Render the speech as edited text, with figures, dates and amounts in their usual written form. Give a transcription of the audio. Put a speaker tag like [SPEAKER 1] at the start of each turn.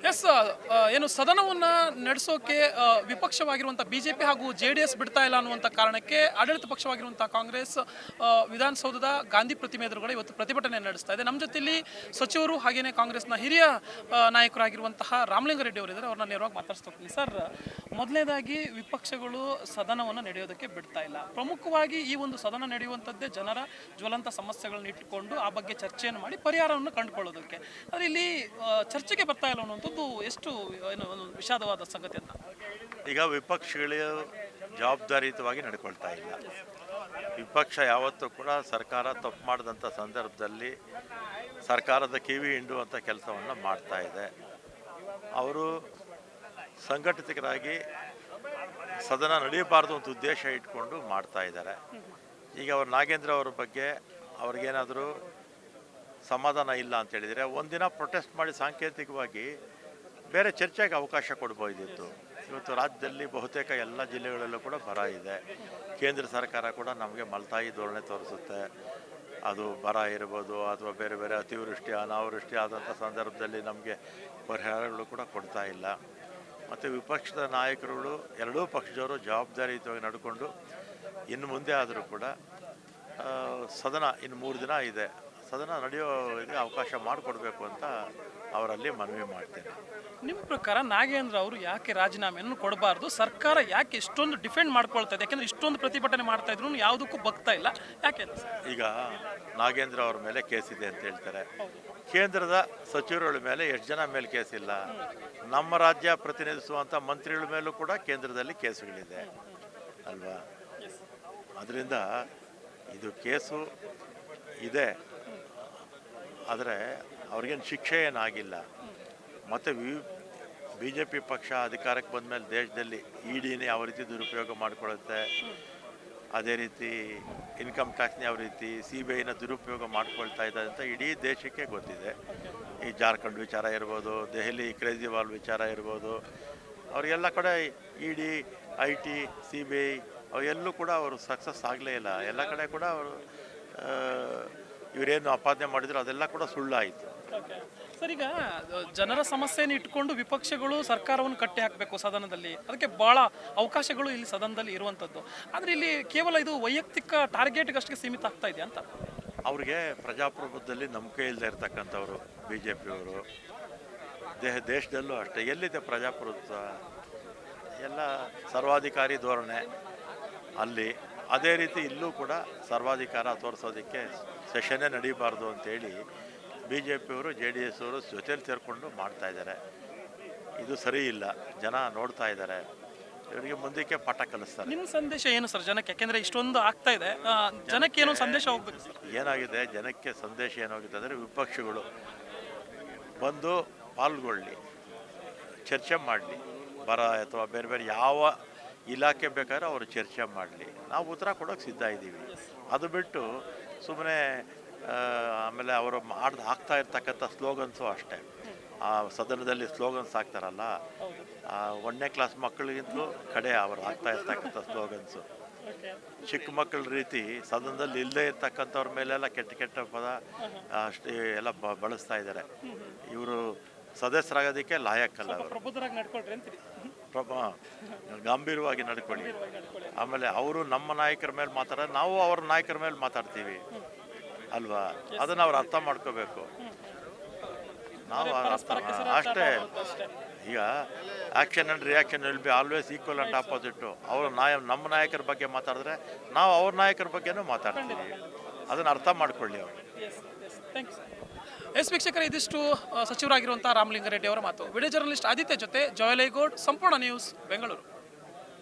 [SPEAKER 1] S ಏನು ಸದನವನ್ನು ನಡೆಸೋಕೆ ವಿಪಕ್ಷವಾಗಿರುವಂಥ BJP ಹಾಗೂ JDS ಬಿಡ್ತಾ ಇಲ್ಲ ಅನ್ನುವಂಥ ಕಾರಣಕ್ಕೆ ಆಡಳಿತ ಪಕ್ಷವಾಗಿರುವಂಥ ಕಾಂಗ್ರೆಸ್ ವಿಧಾನಸೌಧದ ಗಾಂಧಿ ಪ್ರತಿಮೆ ಎದುರುಗಡೆ ಇವತ್ತು ಪ್ರತಿಭಟನೆ ನಡೆಸ್ತಾ ಇದೆ. ನಮ್ಮ ಜೊತೆಯಲ್ಲಿ ಸಚಿವರು ಹಾಗೇನೇ ಕಾಂಗ್ರೆಸ್ನ ಹಿರಿಯ ನಾಯಕರಾಗಿರುವಂತಹ ರಾಮಲಿಂಗಾರೆಡ್ಡಿ ಅವರಿದ್ದಾರೆ. ಅವ್ರನ್ನ ನೇರವಾಗಿ ಮಾತಾಡ್ಸ್ತೀನಿ. ಸರ್, ಮೊದಲನೇದಾಗಿ ವಿಪಕ್ಷಗಳು ಸದನವನ್ನು ನಡೆಯೋದಕ್ಕೆ ಬಿಡ್ತಾ ಇಲ್ಲ. ಪ್ರಮುಖವಾಗಿ ಈ ಒಂದು ಸದನ ನಡೆಯುವಂಥದ್ದೇ ಜನರ ಜ್ವಲಂತ ಸಮಸ್ಯೆಗಳನ್ನ ಇಟ್ಟುಕೊಂಡು ಆ ಬಗ್ಗೆ ಚರ್ಚೆಯನ್ನು ಮಾಡಿ ಪರಿಹಾರವನ್ನು ಕಂಡುಕೊಳ್ಳೋದಕ್ಕೆ. ಆದರೆ ಇಲ್ಲಿ ಚರ್ಚೆಗೆ ಬರ್ತಾ ಇಲ್ಲ ಅನ್ನುವಂಥದ್ದು ಎಷ್ಟು ಏನು ಒಂದು ವಿಷಾದವಾದ ಸಂಗತಿ ಅಂತ.
[SPEAKER 2] ಈಗ ವಿಪಕ್ಷಗಳು ಜವಾಬ್ದಾರಿಯುತವಾಗಿ ನಡ್ಕೊಳ್ತಾ ಇಲ್ಲ. ವಿಪಕ್ಷ ಯಾವತ್ತೂ ಕೂಡ ಸರ್ಕಾರ ತಪ್ಪು ಮಾಡಿದಂಥ ಸಂದರ್ಭದಲ್ಲಿ ಸರ್ಕಾರದ ಕಿವಿ ಹಿಂಡುವಂಥ ಕೆಲಸವನ್ನು ಮಾಡ್ತಾ ಇದೆ. ಅವರು ಸಂಘಟಿತರಾಗಿ ಸದನ ನಡೆಯಬಾರ್ದು ಅಂತ ಉದ್ದೇಶ ಇಟ್ಕೊಂಡು ಮಾಡ್ತಾ ಇದ್ದಾರೆ. ಈಗ ಅವ್ರು ನಾಗೇಂದ್ರ ಅವ್ರ ಬಗ್ಗೆ ಅವ್ರಿಗೇನಾದರೂ ಸಮಾಧಾನ ಇಲ್ಲ ಅಂತ ಹೇಳಿದರೆ ಒಂದಿನ ಪ್ರೊಟೆಸ್ಟ್ ಮಾಡಿ ಸಾಂಕೇತಿಕವಾಗಿ ಬೇರೆ ಚರ್ಚೆಗೆ ಅವಕಾಶ ಕೊಡ್ಬೋದಿತ್ತು. ಇವತ್ತು ರಾಜ್ಯದಲ್ಲಿ ಬಹುತೇಕ ಎಲ್ಲ ಜಿಲ್ಲೆಗಳಲ್ಲೂ ಕೂಡ ಬರ ಇದೆ. ಕೇಂದ್ರ ಸರ್ಕಾರ ಕೂಡ ನಮಗೆ ಮಲ್ತಾಯಿ ಧೋರಣೆ ತೋರಿಸುತ್ತೆ. ಅದು ಬರ ಇರ್ಬೋದು ಅಥವಾ ಬೇರೆ ಬೇರೆ ಅತಿವೃಷ್ಟಿ ಅನಾವೃಷ್ಟಿ ಆದಂಥ ಸಂದರ್ಭದಲ್ಲಿ ನಮಗೆ ಪರಿಹಾರಗಳು ಕೂಡ ಕೊಡ್ತಾ ಇಲ್ಲ. ಮತ್ತು ವಿಪಕ್ಷದ ನಾಯಕರುಗಳು ಎರಡೂ ಪಕ್ಷದವರು ಜವಾಬ್ದಾರಿಯುತವಾಗಿ ನಡ್ಕೊಂಡು ಇನ್ನು ಮುಂದೆ ಆದರೂ ಕೂಡ ಸದನ ಇನ್ನು 3 ದಿನ ಇದೆ, ಸದನ ನಡೆಯೋರಿಗೆ ಅವಕಾಶ ಮಾಡಿಕೊಡ್ಬೇಕು ಅಂತ ಅವರಲ್ಲಿ ಮನವಿ ಮಾಡ್ತೇನೆ.
[SPEAKER 1] ನಿಮ್ಮ ಪ್ರಕಾರ ನಾಗೇಂದ್ರ ಅವರು ಯಾಕೆ ರಾಜೀನಾಮೆಯನ್ನು ಕೊಡಬಾರ್ದು? ಸರ್ಕಾರ ಯಾಕೆ ಇಷ್ಟೊಂದು ಡಿಫೆಂಡ್ ಮಾಡ್ಕೊಳ್ತಾ ಇದೆ? ಯಾಕೆಂದ್ರೆ ಇಷ್ಟೊಂದು ಪ್ರತಿಭಟನೆ ಮಾಡ್ತಾ ಇದ್ರು ಯಾವುದಕ್ಕೂ ಬಗ್ತಾ ಇಲ್ಲ, ಯಾಕೆ?
[SPEAKER 2] ಈಗ ನಾಗೇಂದ್ರ ಅವ್ರ ಮೇಲೆ ಕೇಸಿದೆ ಅಂತ ಹೇಳ್ತಾರೆ. ಕೇಂದ್ರದ ಸಚಿವರುಗಳ ಮೇಲೆ ಎಷ್ಟು ಜನ ಮೇಲೆ ಕೇಸಿಲ್ಲ? ನಮ್ಮ ರಾಜ್ಯ ಪ್ರತಿನಿಧಿಸುವಂಥ ಮಂತ್ರಿಗಳ ಮೇಲೂ ಕೂಡ ಕೇಂದ್ರದಲ್ಲಿ ಕೇಸುಗಳಿದೆ ಅಲ್ವಾ? ಅದರಿಂದ ಇದು ಕೇಸು ಇದೆ, ಆದರೆ ಅವ್ರಿಗೇನು ಶಿಕ್ಷೆ ಏನಾಗಿಲ್ಲ. ಮತ್ತು BJP ಪಕ್ಷ ಅಧಿಕಾರಕ್ಕೆ ಬಂದ ಮೇಲೆ ದೇಶದಲ್ಲಿ EDನೇ ಯಾವ ರೀತಿ ದುರುಪಯೋಗ ಮಾಡಿಕೊಳ್ಳುತ್ತೆ, ಅದೇ ರೀತಿ ಇನ್ಕಮ್ ಟ್ಯಾಕ್ಸ್ನ ಯಾವ ರೀತಿ CBIನ ದುರುಪಯೋಗ ಮಾಡ್ಕೊಳ್ತಾ ಇದ್ದಾರೆ ಅಂತ ಇಡೀ ದೇಶಕ್ಕೆ ಗೊತ್ತಿದೆ. ಈ ಜಾರ್ಖಂಡ್ ವಿಚಾರ ಇರ್ಬೋದು, ದೆಹಲಿ ಕೇಜ್ರಿವಾಲ್ ವಿಚಾರ ಇರ್ಬೋದು, ಅವರಿಗೆಲ್ಲ ಕಡೆ ED IT CBI ಅವೆಲ್ಲೂ ಕೂಡ ಅವರು ಸಕ್ಸಸ್ ಆಗಲೇ ಇಲ್ಲ. ಎಲ್ಲ ಕಡೆ ಕೂಡ ಅವರು ಇವರೇನು ಆಪಾದನೆ ಮಾಡಿದ್ರು ಅದೆಲ್ಲ ಕೂಡ ಸುಳ್ಳಾಯಿತು.
[SPEAKER 1] ಸರ್, ಈಗ ಜನರ ಸಮಸ್ಯೆಯನ್ನು ಇಟ್ಕೊಂಡು ವಿಪಕ್ಷಗಳು ಸರ್ಕಾರವನ್ನು ಕಟ್ಟಿ ಹಾಕಬೇಕು ಸದನದಲ್ಲಿ, ಅದಕ್ಕೆ ಭಾಳ ಅವಕಾಶಗಳು ಇಲ್ಲಿ ಸದನದಲ್ಲಿ ಇರುವಂಥದ್ದು. ಆದರೆ ಇಲ್ಲಿ ಕೇವಲ ಇದು ವೈಯಕ್ತಿಕ ಟಾರ್ಗೆಟ್ಗಷ್ಟೇ ಸೀಮಿತ ಆಗ್ತಾ ಇದೆ ಅಂತ.
[SPEAKER 2] ಅವ್ರಿಗೆ ಪ್ರಜಾಪ್ರಭುತ್ವದಲ್ಲಿ ನಂಬಿಕೆ ಇಲ್ಲದೆ ಇರ್ತಕ್ಕಂಥವ್ರು BJPಯವರು. ದೇಶದಲ್ಲೂ ಅಷ್ಟೇ, ಎಲ್ಲಿದೆ ಪ್ರಜಾಪ್ರಭುತ್ವ? ಎಲ್ಲ ಸರ್ವಾಧಿಕಾರಿ ಧೋರಣೆ ಅಲ್ಲಿ. ಅದೇ ರೀತಿ ಇಲ್ಲೂ ಕೂಡ ಸರ್ವಾಧಿಕಾರ ತೋರಿಸೋದಕ್ಕೆ ಸೆಷನ್ನೇ ನಡೀಬಾರ್ದು ಅಂತೇಳಿ BJPಯವರು JDS ಅವರು ಜೊತೆಲಿ ಸೇರಿಕೊಂಡು ಮಾಡ್ತಾ ಇದ್ದಾರೆ. ಇದು ಸರಿ ಇಲ್ಲ, ಜನ ನೋಡ್ತಾ ಇದ್ದಾರೆ. ಇವರಿಗೆ ಮುಂದಕ್ಕೆ ಪಾಠ ಕಲಿಸ್ತಾರೆ.
[SPEAKER 1] ನಿಮ್ಮ ಸಂದೇಶ ಏನು ಸರ್ ಜನಕ್ಕೆ? ಯಾಕೆಂದರೆ ಇಷ್ಟೊಂದು ಆಗ್ತಾ ಇದೆ, ಜನಕ್ಕೆ ಏನೋ ಸಂದೇಶ ಹೋಗ್ಬೇಕು ಸರ್?
[SPEAKER 2] ಏನಾಗಿದೆ ಜನಕ್ಕೆ ಸಂದೇಶ ಏನಾಗಿದೆ ಅಂದರೆ, ವಿಪಕ್ಷಗಳು ಬಂದು ಪಾಲ್ಗೊಳ್ಳಿ, ಚರ್ಚೆ ಮಾಡಲಿ. ಬರ ಅಥವಾ ಬೇರೆ ಬೇರೆ ಯಾವ ಇಲಾಖೆ ಬೇಕಾದ್ರೆ ಅವರು ಚರ್ಚೆ ಮಾಡಲಿ, ನಾವು ಉತ್ತರ ಕೊಡೋಕ್ಕೆ ಸಿದ್ಧ ಇದ್ದೀವಿ. ಅದು ಬಿಟ್ಟು ಸುಮ್ಮನೆ ಆಮೇಲೆ ಅವರು ಆಗ್ತಾ ಇರ್ತಕ್ಕಂಥ ಸ್ಲೋಗನ್ಸು ಅಷ್ಟೇ. ಆ ಸದನದಲ್ಲಿ ಸ್ಲೋಗನ್ಸ್ ಹಾಕ್ತಾರಲ್ಲ, 1ನೇ ಕ್ಲಾಸ್ ಮಕ್ಕಳಿಗಿಂತಲೂ ಕಡೆ ಅವರು ಆಗ್ತಾ ಇರ್ತಕ್ಕಂಥ ಸ್ಲೋಗನ್ಸು. ಚಿಕ್ಕ ಮಕ್ಕಳ ರೀತಿ ಸದನದಲ್ಲಿ ಇಲ್ಲದೆ ಇರ್ತಕ್ಕಂಥವ್ರ ಮೇಲೆಲ್ಲ ಕೆಟ್ಟ ಕೆಟ್ಟ ಪದ ಅಷ್ಟೇ ಎಲ್ಲ ಬಳಸ್ತಾ ಇದ್ದಾರೆ. ಇವರು ಸದಸ್ಯರಾಗೋದಕ್ಕೆ ಲಾಯಕ್ಕಲ್ಲ. ಅವರು ಗಂಭೀರವಾಗಿ ನಡ್ಕೊಳ್ಳಿ. ಆಮೇಲೆ ಅವರು ನಮ್ಮ ನಾಯಕರ ಮೇಲೆ ಮಾತಾಡೋದು, ನಾವು ಅವ್ರ ನಾಯಕರ ಮೇಲೆ ಮಾತಾಡ್ತೀವಿ ಅಲ್ವಾ? ಅದನ್ನು ಅವ್ರು ಅರ್ಥ ಮಾಡ್ಕೋಬೇಕು. ನಾವು ಅಷ್ಟೇ. ಈಗ action and reaction will be always equal and opposite. ಅವರು ನಮ್ಮ ನಾಯಕರ ಬಗ್ಗೆ ಮಾತಾಡಿದ್ರೆ ನಾವು ಅವ್ರ ನಾಯಕರ ಬಗ್ಗೆನೂ ಮಾತಾಡ್ತೀವಿ. ಅದನ್ನು ಅರ್ಥ ಮಾಡ್ಕೊಳ್ಳಿ ಅವರು.
[SPEAKER 1] ವೀಕ್ಷಕರೇ, ಇದಿಷ್ಟು ಸಚಿವರಾಗಿರುವಂಥ ರಾಮಲಿಂಗಾರೆಡ್ಡಿ ಅವರ ಮಾತು. ವಿಡಿಯೋ ಜರ್ನಲಿಸ್ಟ್ ಆದಿತ್ಯ ಜೊತೆ ಜಯಲೈಗೌಡ್, ಸಂಪೂರ್ಣ ನ್ಯೂಸ್, ಬೆಂಗಳೂರು.